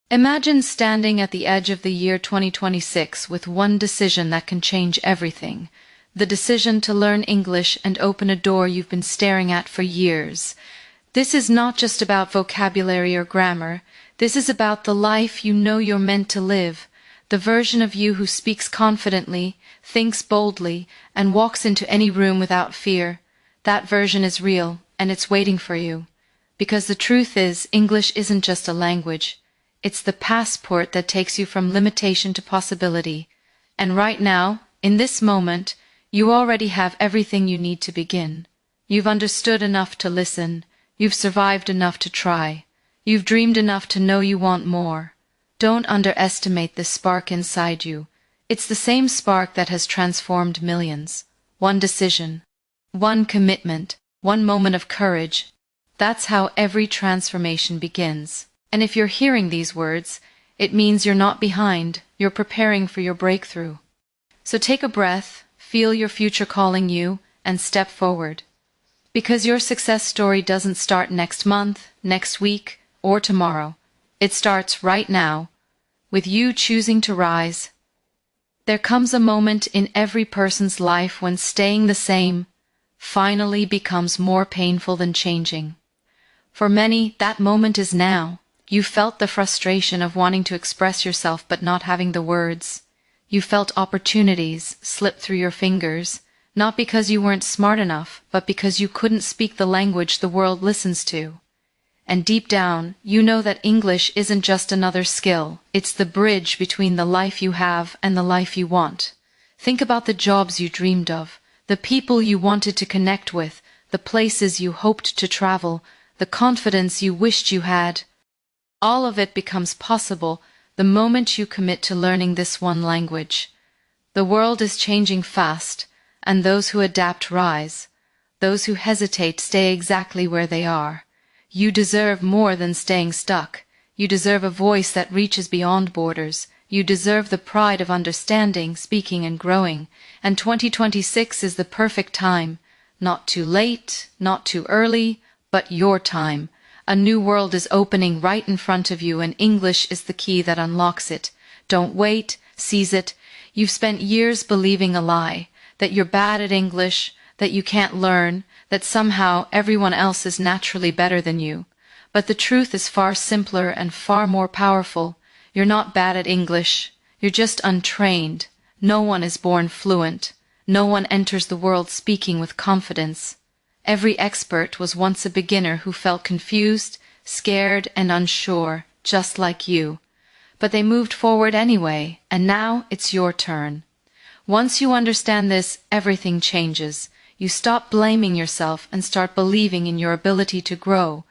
Imagine standing at the edge of the year 2026 with one decision that can change everything. The decision to learn English and open a door you've been staring at for years. This is not just about vocabulary or grammar. This is about the life you know you're meant to live, the version of you who speaks confidently, thinks boldly, and walks into any room without fear. That version is real, and it's waiting for you. Because the truth is, English isn't just a language. It's the passport that takes you from limitation to possibility. And right now, in this moment, you already have everything you need to begin. You've understood enough to listen. You've survived enough to try. You've dreamed enough to know you want more. Don't underestimate this spark inside you. It's the same spark that has transformed millions. One decision, one commitment, one moment of courage. That's how every transformation begins. And if you're hearing these words, it means you're not behind. You're preparing for your breakthrough. So take a breath, feel your future calling you, and step forward. Because your success story doesn't start next month, next week, or tomorrow. It starts right now, with you choosing to rise. There comes a moment in every person's life when staying the same finally becomes more painful than changing. For many, that moment is now. You felt the frustration of wanting to express yourself but not having the words. You felt opportunities slip through your fingers, not because you weren't smart enough, but because you couldn't speak the language the world listens to. And deep down, you know that English isn't just another skill. It's the bridge between the life you have and the life you want. Think about the jobs you dreamed of, the people you wanted to connect with, the places you hoped to travel, the confidence you wished you had. All of it becomes possible the moment you commit to learning this one language. The world is changing fast, and those who adapt rise. Those who hesitate stay exactly where they are. You deserve more than staying stuck. You deserve a voice that reaches beyond borders. You deserve the pride of understanding, speaking, and growing. And 2026 is the perfect time. Not too late, not too early, but your time. A new world is opening right in front of you, and English is the key that unlocks it. Don't wait, seize it. You've spent years believing a lie, that you're bad at English, that you can't learn, that somehow everyone else is naturally better than you. But the truth is far simpler and far more powerful. You're not bad at English. You're just untrained. No one is born fluent. No one enters the world speaking with confidence. Every expert was once a beginner who felt confused, scared, and unsure, just like you. But they moved forward anyway, and now it's your turn. Once you understand this, everything changes. You stop blaming yourself and start believing in your ability to grow.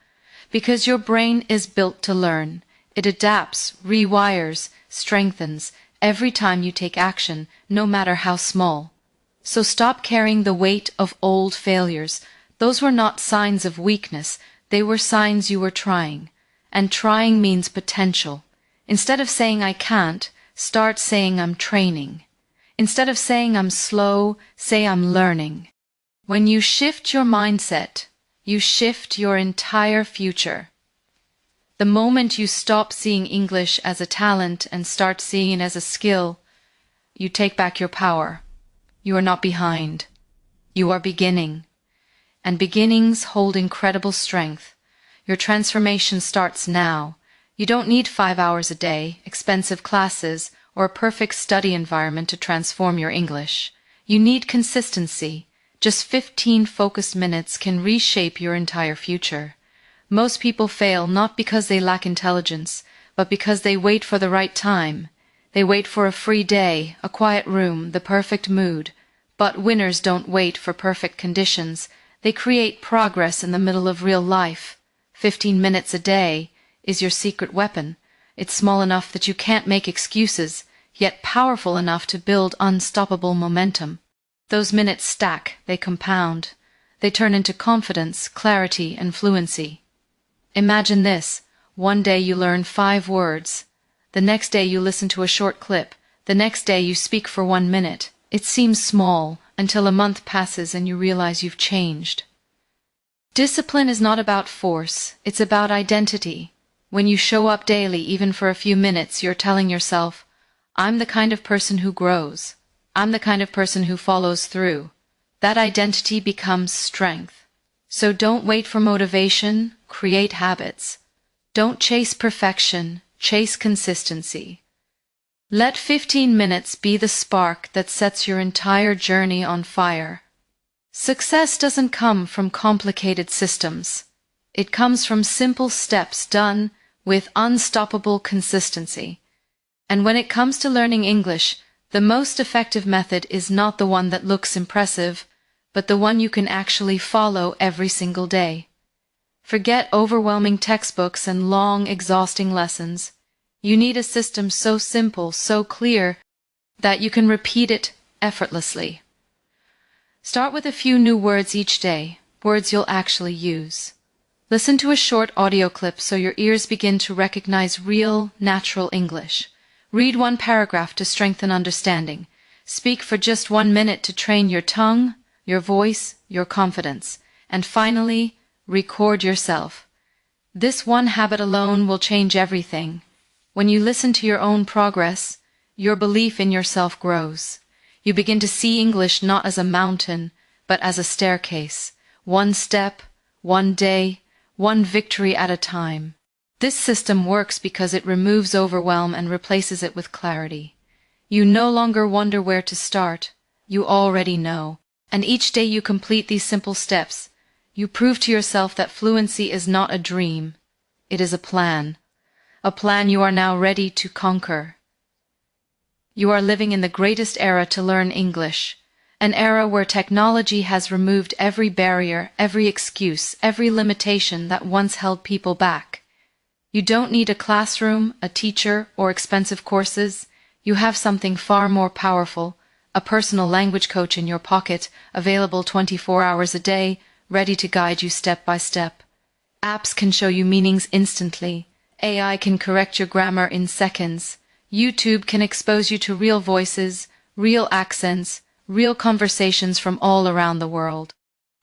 Because your brain is built to learn. It adapts, rewires, strengthens every time you take action, no matter how small. So stop carrying the weight of old failures. Those were not signs of weakness. They were signs you were trying. And trying means potential. Instead of saying I can't, start saying I'm training. Instead of saying I'm slow, say I'm learning. When you shift your mindset, you shift your entire future. The moment you stop seeing English as a talent and start seeing it as a skill, you take back your power. You are not behind. You are beginning. And beginnings hold incredible strength. Your transformation starts now. You don't need 5 hours a day, expensive classes, or a perfect study environment to transform your English. You need consistency. Just 15 focused minutes can reshape your entire future. Most people fail not because they lack intelligence, but because they wait for the right time. They wait for a free day, a quiet room, the perfect mood. But winners don't wait for perfect conditions. They create progress in the middle of real life. 15 minutes a day is your secret weapon. It's small enough that you can't make excuses, yet powerful enough to build unstoppable momentum. Those minutes stack, they compound. They turn into confidence, clarity, and fluency. Imagine this. One day you learn 5 words. The next day you listen to a short clip. The next day you speak for 1 minute. It seems small until a month passes and you realize you've changed. Discipline is not about force. It's about identity. When you show up daily, even for a few minutes, you're telling yourself, I'm the kind of person who grows. I'm the kind of person who follows through. That identity becomes strength. So don't wait for motivation, create habits. Don't chase perfection, chase consistency. Let 15 minutes be the spark that sets your entire journey on fire. Success doesn't come from complicated systems. It comes from simple steps done with unstoppable consistency. And when it comes to learning English, the most effective method is not the one that looks impressive, but the one you can actually follow every single day. Forget overwhelming textbooks and long, exhausting lessons. You need a system so simple, so clear, that you can repeat it effortlessly. Start with a few new words each day, words you'll actually use. Listen to a short audio clip so your ears begin to recognize real, natural English. Read one paragraph to strengthen understanding. Speak for just 1 minute to train your tongue, your voice, your confidence. And finally, record yourself. This one habit alone will change everything. When you listen to your own progress, your belief in yourself grows. You begin to see English not as a mountain, but as a staircase. One step, one day, one victory at a time. This system works because it removes overwhelm and replaces it with clarity. You no longer wonder where to start. You already know. And each day you complete these simple steps, you prove to yourself that fluency is not a dream. It is a plan. A plan you are now ready to conquer. You are living in the greatest era to learn English, an era where technology has removed every barrier, every excuse, every limitation that once held people back. You don't need a classroom, a teacher, or expensive courses. You have something far more powerful, a personal language coach in your pocket, available 24 hours a day, ready to guide you step by step. Apps can show you meanings instantly. AI can correct your grammar in seconds. YouTube can expose you to real voices, real accents, real conversations from all around the world.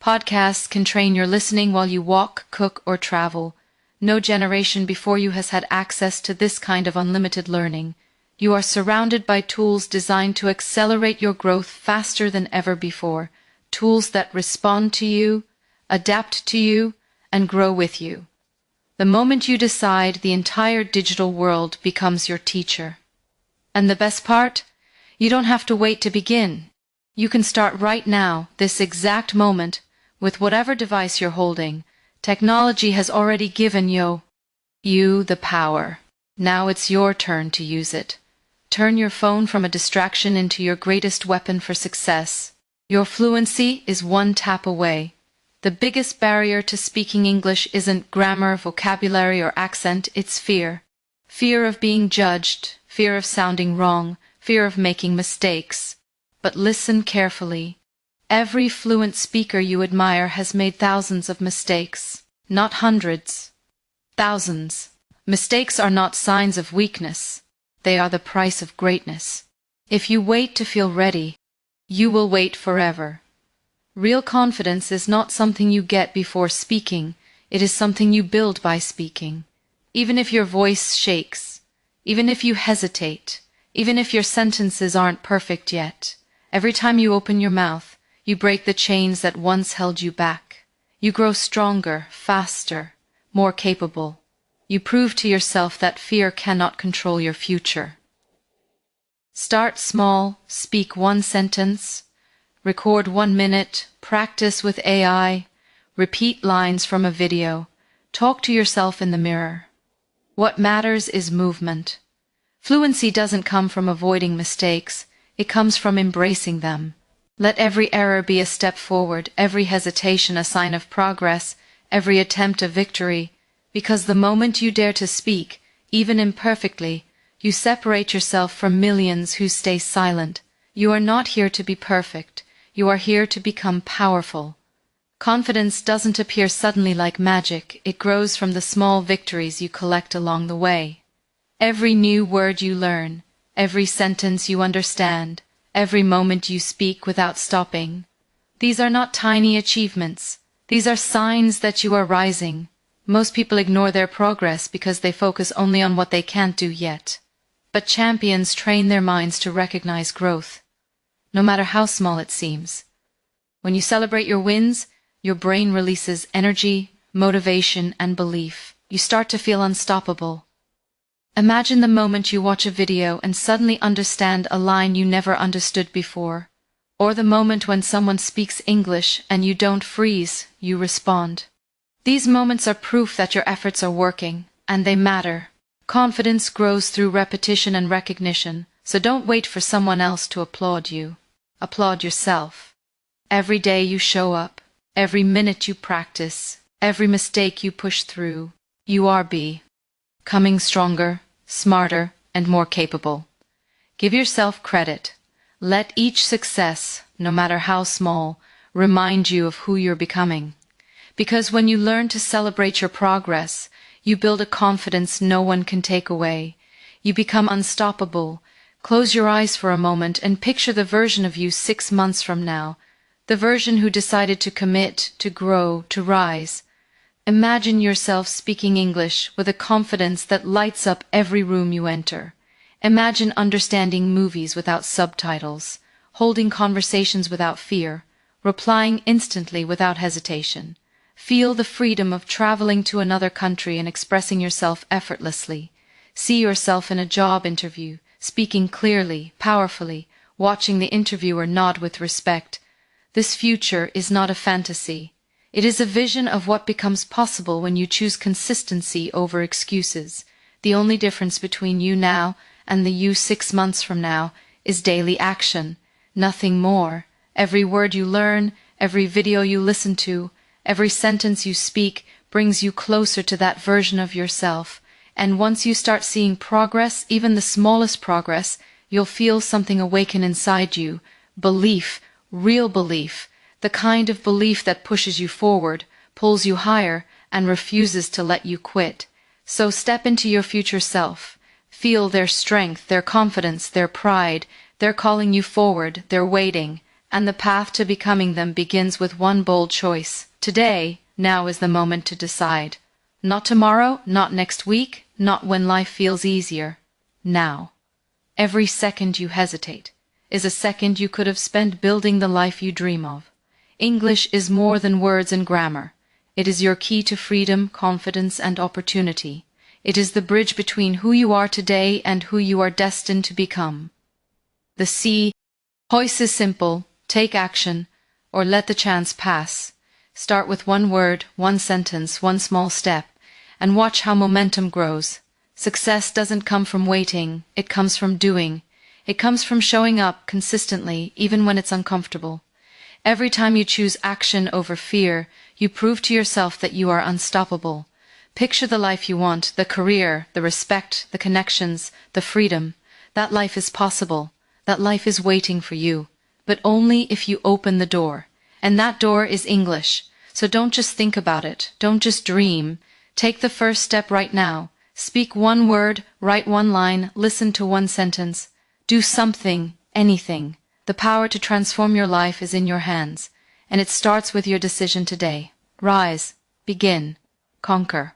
Podcasts can train your listening while you walk, cook, or travel. No generation before you has had access to this kind of unlimited learning. You are surrounded by tools designed to accelerate your growth faster than ever before. Tools that respond to you, adapt to you, and grow with you. The moment you decide, the entire digital world becomes your teacher. And the best part? You don't have to wait to begin. You can start right now, this exact moment, with whatever device you're holding. Technology has already given you the power. Now it's your turn to use it. Turn your phone from a distraction into your greatest weapon for success. Your fluency is one tap away. The biggest barrier to speaking English isn't grammar, vocabulary, or accent, it's fear. Fear of being judged, fear of sounding wrong, fear of making mistakes. But listen carefully. Every fluent speaker you admire has made thousands of mistakes, not hundreds. Thousands. Mistakes are not signs of weakness. They are the price of greatness. If you wait to feel ready, you will wait forever. Real confidence is not something you get before speaking, it is something you build by speaking. Even if your voice shakes, even if you hesitate, even if your sentences aren't perfect yet, every time you open your mouth, you break the chains that once held you back. You grow stronger, faster, more capable. You prove to yourself that fear cannot control your future. Start small, speak one sentence, record 1 minute, practice with AI, repeat lines from a video, talk to yourself in the mirror. What matters is movement. Fluency doesn't come from avoiding mistakes, it comes from embracing them. Let every error be a step forward, every hesitation a sign of progress, every attempt a victory, because the moment you dare to speak, even imperfectly, you separate yourself from millions who stay silent. You are not here to be perfect. You are here to become powerful. Confidence doesn't appear suddenly like magic. It grows from the small victories you collect along the way. Every new word you learn, every sentence you understand, every moment you speak without stopping. These are not tiny achievements. These are signs that you are rising. Most people ignore their progress because they focus only on what they can't do yet. But champions train their minds to recognize growth, no matter how small it seems. When you celebrate your wins, your brain releases energy, motivation, and belief. You start to feel unstoppable. Imagine the moment you watch a video and suddenly understand a line you never understood before. Or the moment when someone speaks English and you don't freeze, you respond. These moments are proof that your efforts are working, and they matter. Confidence grows through repetition and recognition, so don't wait for someone else to applaud you. Applaud yourself. Every day you show up, every minute you practice, every mistake you push through, you are becoming stronger, smarter, and more capable. Give yourself credit. Let each success, no matter how small, remind you of who you're becoming. Because when you learn to celebrate your progress, you build a confidence no one can take away. You become unstoppable. Close your eyes for a moment and picture the version of you 6 months from now, the version who decided to commit, to grow, to rise. Imagine yourself speaking English with a confidence that lights up every room you enter. Imagine understanding movies without subtitles, holding conversations without fear, replying instantly without hesitation. Feel the freedom of traveling to another country and expressing yourself effortlessly. See yourself in a job interview, speaking clearly, powerfully, watching the interviewer nod with respect. This future is not a fantasy. It is a vision of what becomes possible when you choose consistency over excuses. The only difference between you now and the you 6 months from now is daily action, nothing more. Every word you learn, every video you listen to, every sentence you speak brings you closer to that version of yourself. And once you start seeing progress, even the smallest progress, you'll feel something awaken inside you. Belief, real belief, the kind of belief that pushes you forward, pulls you higher, and refuses to let you quit. So step into your future self. Feel their strength, their confidence, their pride. They're calling you forward, they're waiting. And the path to becoming them begins with one bold choice. Today, now is the moment to decide. Not tomorrow, not next week, not when life feels easier. Now. Every second you hesitate is a second you could have spent building the life you dream of. English is more than words and grammar. It is your key to freedom, confidence, and opportunity. It is the bridge between who you are today and who you are destined to become. The choice is simple. Take action, or let the chance pass. Start with one word, one sentence, one small step, and watch how momentum grows. Success doesn't come from waiting, it comes from doing. It comes from showing up consistently, even when it's uncomfortable. Every time you choose action over fear, you prove to yourself that you are unstoppable. Picture the life you want, the career, the respect, the connections, the freedom. That life is possible. That life is waiting for you. But only if you open the door. And that door is English. So don't just think about it. Don't just dream. Take the first step right now. Speak one word, write one line, listen to one sentence. Do something, anything. The power to transform your life is in your hands. And it starts with your decision today. Rise. Begin. Conquer.